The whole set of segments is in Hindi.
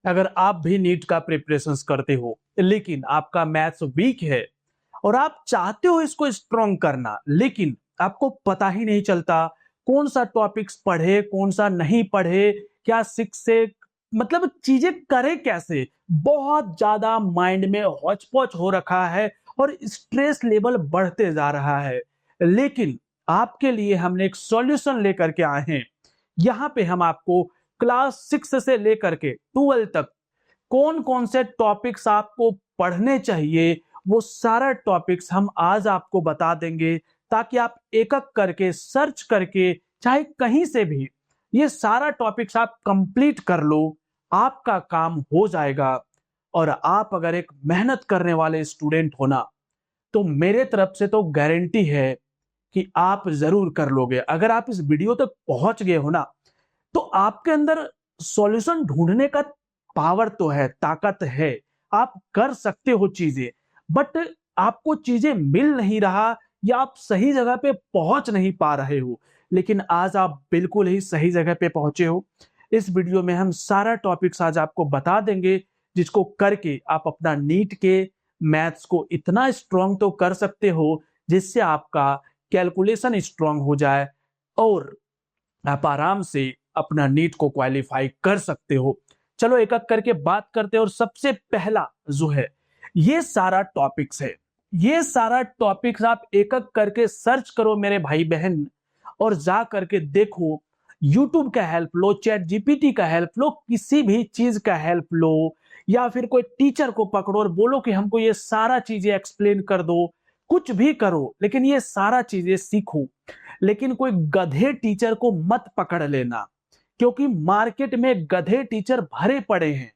अगर आप भी नीट का प्रिपरेशन करते हो लेकिन आपका मैथ्स वीक है और आप चाहते हो इसको स्ट्रॉन्ग करना, लेकिन आपको पता ही नहीं चलता कौन सा टॉपिक्स पढ़े कौन सा नहीं पढ़े, क्या सिक्स से मतलब चीजें करे कैसे, बहुत ज्यादा माइंड में हौच पौच हो रखा है और स्ट्रेस लेवल बढ़ते जा रहा है। लेकिन आपके लिए हमने एक सॉल्यूशन लेकर के आए हैं। यहाँ पे हम आपको क्लास 6 से लेकर के 12 तक कौन कौन से टॉपिक्स आपको पढ़ने चाहिए, वो सारा टॉपिक्स हम आज आपको बता देंगे, ताकि आप एक एक करके सर्च करके चाहे कहीं से भी ये सारा टॉपिक्स आप कंप्लीट कर लो। आपका काम हो जाएगा। और आप अगर एक मेहनत करने वाले स्टूडेंट हो ना, तो मेरे तरफ से तो गारंटी है कि आप जरूर कर लोगे। अगर आप इस वीडियो तक पहुंच गए हो ना, तो आपके अंदर सॉल्यूशन ढूंढने का पावर तो है, ताकत है, आप कर सकते हो चीजें। बट आपको चीजें मिल नहीं रहा या आप सही जगह पे पहुंच नहीं पा रहे हो। लेकिन आज आप बिल्कुल ही सही जगह पे पहुंचे हो। इस वीडियो में हम सारा टॉपिक्स आज आपको बता देंगे, जिसको करके आप अपना नीट के मैथ्स को इतना स्ट्रांग तो कर सकते हो जिससे आपका कैलकुलेशन स्ट्रांग हो जाए और आप आराम से अपना नीट को क्वालिफाई कर सकते हो। चलो एक एक करके बात करते हैं। और सबसे पहला जो है, ये सारा टॉपिक्स है, ये सारा टॉपिक्स आप एक एक करके सर्च करो मेरे भाई बहन, और जा करके देखो। यूट्यूब का हेल्प लो, चैट जीपीटी का हेल्प लो, किसी भी चीज का हेल्प लो, या फिर कोई टीचर को पकड़ो और बोलो कि हमको ये सारा चीजें एक्सप्लेन कर दो। कुछ भी करो लेकिन ये सारा चीजें सीखो। लेकिन कोई गधे टीचर को मत पकड़ लेना, क्योंकि मार्केट में गधे टीचर भरे पड़े हैं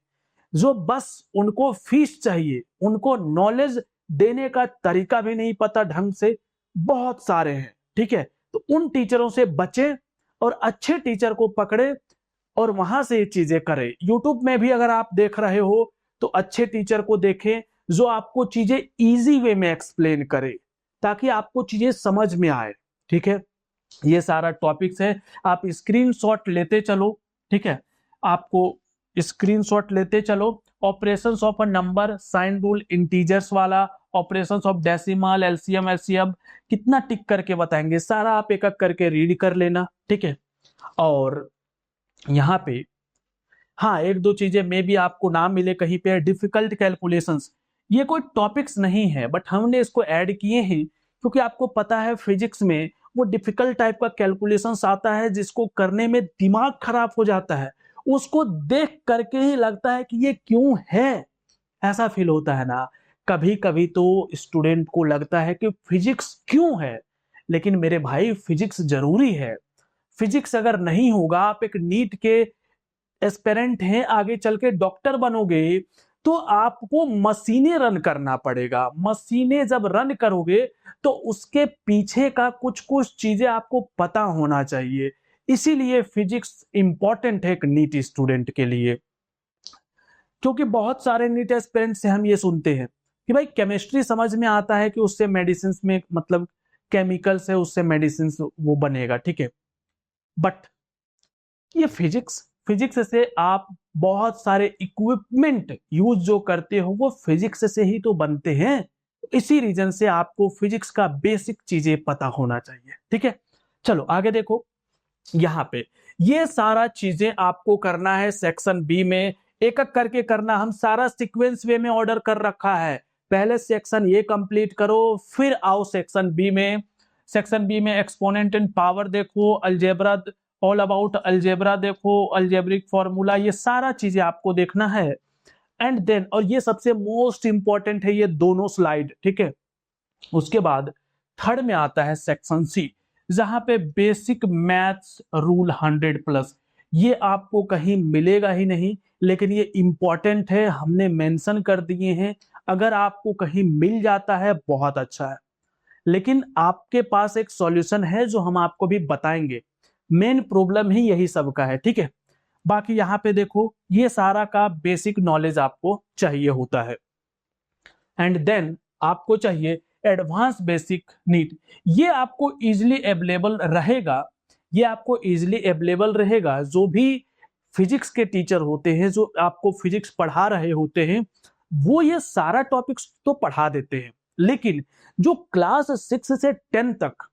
जो बस उनको फीस चाहिए, उनको नॉलेज देने का तरीका भी नहीं पता ढंग से, बहुत सारे हैं। ठीक है, तो उन टीचरों से बचें और अच्छे टीचर को पकड़े और वहां से ये चीजें करें। यूट्यूब में भी अगर आप देख रहे हो तो अच्छे टीचर को देखें जो आपको चीजें इजी वे में एक्सप्लेन करे, ताकि आपको चीजें समझ में आए। ठीक है, ये सारा टॉपिक्स है, आप स्क्रीनशॉट लेते चलो। ठीक है, आपको स्क्रीनशॉट लेते चलो। Operations of a number, sign rule, integers वाला, operations of decimal, LCM, LCM, कितना टिक करके बताएंगे सारा आप एक एक करके रीड कर लेना। ठीक है, और यहाँ पे हाँ, एक दो चीजें मे भी आपको ना मिले कहीं पे, डिफिकल्ट कैलकुलेशंस, ये कोई टॉपिक्स नहीं है बट हमने इसको ऐड किए हैं क्योंकि आपको पता है फिजिक्स में वो डिफिकल्ट टाइप का कैलकुलेशंस आता है जिसको करने में दिमाग खराब हो जाता है। उसको देख करके ही लगता है कि ये क्यों है, ऐसा फील होता है ना। कभी कभी तो स्टूडेंट को लगता है कि फिजिक्स क्यों है, लेकिन मेरे भाई फिजिक्स जरूरी है। फिजिक्स अगर नहीं होगा, आप एक नीट के एस्पिरेंट हैं, आगे चल के डॉक्टर बनोगे, तो आपको मशीनें रन करना पड़ेगा। मशीनें जब रन करोगे तो उसके पीछे का कुछ कुछ चीजें आपको पता होना चाहिए। इसीलिए फिजिक्स इंपॉर्टेंट है एक नीट स्टूडेंट के लिए। क्योंकि बहुत सारे नीट एस्पिरेंट से हम ये सुनते हैं कि भाई केमिस्ट्री समझ में आता है कि उससे मेडिसिन में मतलब केमिकल्स है, उससे मेडिसिन वो बनेगा। ठीक है, बट ये फिजिक्स, फिजिक्स से आप बहुत सारे इक्विपमेंट यूज जो करते हो वो फिजिक्स से ही तो बनते हैं। इसी रीजन से आपको फिजिक्स का बेसिक चीजें पता होना चाहिए। ठीक है, चलो आगे देखो। यहाँ पे ये सारा चीजें आपको करना है सेक्शन बी में, एक एक करके करना। हम सारा सीक्वेंस वे में ऑर्डर कर रखा है। पहले सेक्शन ये कंप्लीट करो, फिर आओ सेक्शन बी में। सेक्शन बी में एक्सपोनेंट एंड पावर देखो, अलजेब्रा, ऑल अबाउट अलजेब्रा देखो, अलजेब्रिक फॉर्मूला, ये सारा चीजें आपको देखना है। एंड देन, और ये सबसे मोस्ट इंपॉर्टेंट है ये दोनों स्लाइड। ठीक है, उसके बाद थर्ड में आता है सेक्शन सी, जहां पे बेसिक मैथ्स रूल 100+। ये आपको कहीं मिलेगा ही नहीं, लेकिन ये इंपॉर्टेंट है, हमने मेंशन कर दिए हैं। अगर आपको कहीं मिल जाता है बहुत अच्छा है, लेकिन आपके पास एक सॉल्यूशन है जो हम आपको भी बताएंगे। मेन प्रॉब्लम ही यही सब का है। ठीक है, बाकी यहाँ पे देखो ये सारा का बेसिक नॉलेज आपको चाहिए होता है। एंड देन आपको चाहिए एडवांस बेसिक नीट। ये आपको इजीली अवेलेबल रहेगा, ये आपको इजीली अवेलेबल रहेगा। जो भी फिजिक्स के टीचर होते हैं जो आपको फिजिक्स पढ़ा रहे होते हैं, वो ये सारा टॉपिक्स तो पढ़ा देते हैं, लेकिन जो क्लास 6 से 10 तक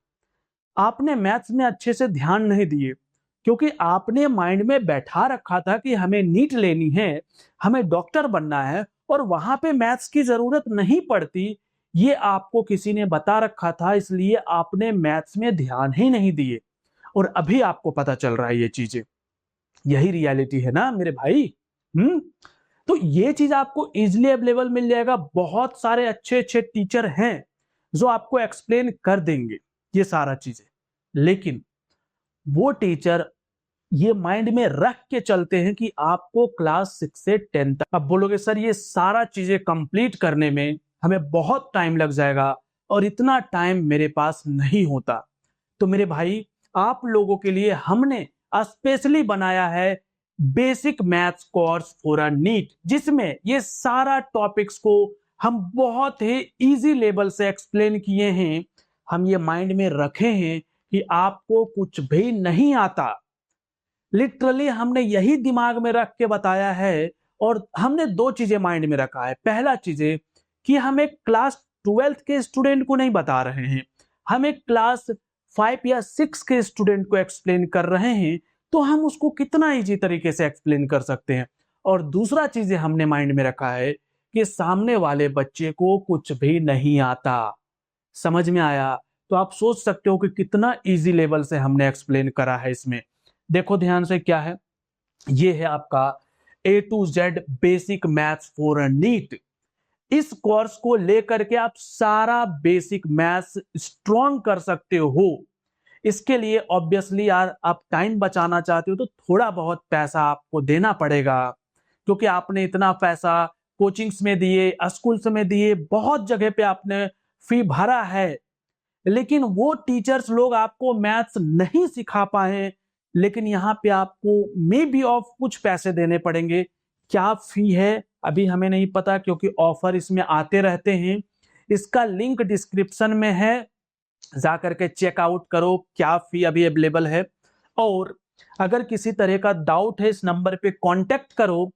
आपने मैथ्स में अच्छे से ध्यान नहीं दिए, क्योंकि आपने माइंड में बैठा रखा था कि हमें नीट लेनी है, हमें डॉक्टर बनना है और वहां पे मैथ्स की जरूरत नहीं पड़ती, ये आपको किसी ने बता रखा था, इसलिए आपने मैथ्स में ध्यान ही नहीं दिए और अभी आपको पता चल रहा है ये चीजें। यही रियलिटी है ना मेरे भाई। तो ये चीज आपको इजिली अवेलेबल मिल जाएगा, बहुत सारे अच्छे अच्छे टीचर हैं जो आपको एक्सप्लेन कर देंगे ये सारा चीजें, लेकिन वो टीचर ये माइंड में रख के चलते हैं कि आपको क्लास 6 से 10 तक। अब बोलोगे सर ये सारा चीजें कंप्लीट करने में हमें बहुत टाइम लग जाएगा और इतना टाइम मेरे पास नहीं होता। तो मेरे भाई आप लोगों के लिए हमने स्पेशली बनाया है basic maths course for a NEET, जिसमें ये सारा टॉपिक्स को हम बहुत ही इजी लेवल से एक्सप्लेन किए हैं। हम ये माइंड में रखे हैं कि आपको कुछ भी नहीं आता, लिटरली हमने यही दिमाग में रख के बताया है। और हमने दो चीजें माइंड में रखा है। पहला चीजें कि हम एक क्लास 12th के स्टूडेंट को नहीं बता रहे हैं, हम एक क्लास 5 या 6 के स्टूडेंट को एक्सप्लेन कर रहे हैं, तो हम उसको कितना इजी तरीके से एक्सप्लेन कर सकते हैं। और दूसरा चीजें हमने माइंड में रखा है कि सामने वाले बच्चे को कुछ भी नहीं आता। समझ में आया? तो आप सोच सकते हो कि कितना इजी लेवल से हमने एक्सप्लेन करा है इसमें। देखो ध्यान से, क्या है ये है आपका A to Z basic maths for NEET. इस कोर्स को लेकर के आप सारा बेसिक मैथ्स स्ट्रॉन्ग कर सकते हो। इसके लिए ऑब्वियसली यार आप टाइम बचाना चाहते हो तो थोड़ा बहुत पैसा आपको देना पड़ेगा, क्योंकि आपने इतना पैसा कोचिंग्स में दिए, स्कूल्स में दिए, बहुत जगह पे आपने फी भरा है, लेकिन वो टीचर्स लोग आपको मैथ्स नहीं सिखा पाए। लेकिन यहाँ पे आपको मे बी ऑफ कुछ पैसे देने पड़ेंगे। क्या फी है अभी हमें नहीं पता, क्योंकि ऑफर इसमें आते रहते हैं। इसका लिंक डिस्क्रिप्शन में है, जाकर के चेकआउट करो क्या फी अभी अवेलेबल है। और अगर किसी तरह का डाउट है इस नंबर पे कांटेक्ट करो,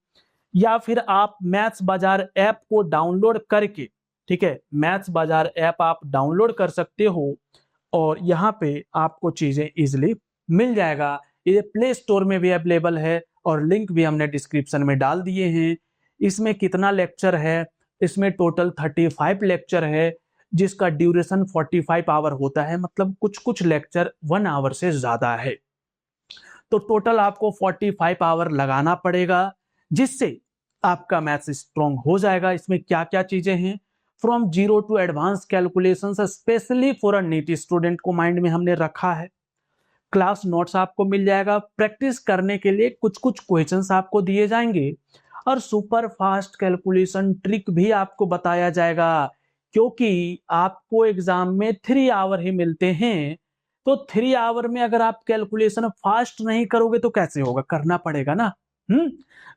या फिर आप मैथ्स बाजार ऐप को डाउनलोड करके, ठीक है, मैथ्स बाजार ऐप आप डाउनलोड कर सकते हो और यहाँ पे आपको चीजें इजिली मिल जाएगा। ये प्ले स्टोर में भी अवेलेबल है और लिंक भी हमने डिस्क्रिप्शन में डाल दिए हैं। इसमें कितना लेक्चर है, इसमें टोटल 35 लेक्चर है, जिसका ड्यूरेशन 45 आवर होता है, मतलब कुछ कुछ लेक्चर 1 आवर से ज्यादा है। तो टोटल आपको 45 आवर लगाना पड़ेगा, जिससे आपका मैथ्स स्ट्रॉन्ग हो जाएगा। इसमें क्या क्या चीजें हैं, from zero to advance calculation specially for a NEET student को माइंड में हमने रखा है। क्लास नोट्स आपको मिल जाएगा, प्रैक्टिस करने के लिए कुछ कुछ क्वेश्चंस आपको दिए जाएंगे और सुपर फास्ट कैलकुलेशन ट्रिक भी आपको बताया जाएगा, क्योंकि आपको एग्जाम में 3 आवर ही मिलते हैं। तो 3 आवर में अगर आप कैलकुलेशन फास्ट नहीं करोगे तो कैसे होगा, करना पड़ेगा ना।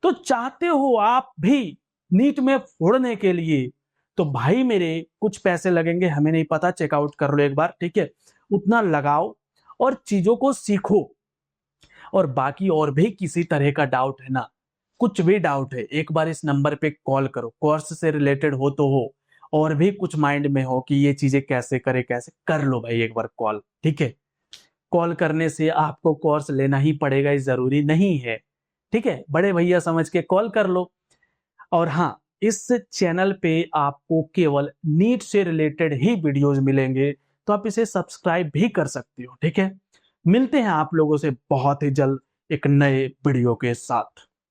तो चाहते हो आप भी नीट में फोड़ने के लिए, तो भाई मेरे कुछ पैसे लगेंगे, हमें नहीं पता, चेकआउट कर लो एक बार, ठीक है, उतना लगाओ और चीजों को सीखो। और बाकी और भी किसी तरह का डाउट है ना, कुछ भी डाउट है, एक बार इस नंबर पे कॉल करो, कोर्स से रिलेटेड हो तो हो, और भी कुछ माइंड में हो कि ये चीजें कैसे करे, कैसे कर लो भाई एक बार कॉल, ठीक है। कॉल करने से आपको कोर्स लेना ही पड़ेगा ये जरूरी नहीं है, ठीक है, बड़े भैया समझ के कॉल कर लो। और हाँ, इस चैनल पे आपको केवल नीट से रिलेटेड ही वीडियोस मिलेंगे, तो आप इसे सब्सक्राइब भी कर सकते हो, ठीक है। मिलते हैं आप लोगों से बहुत ही जल्द एक नए वीडियो के साथ।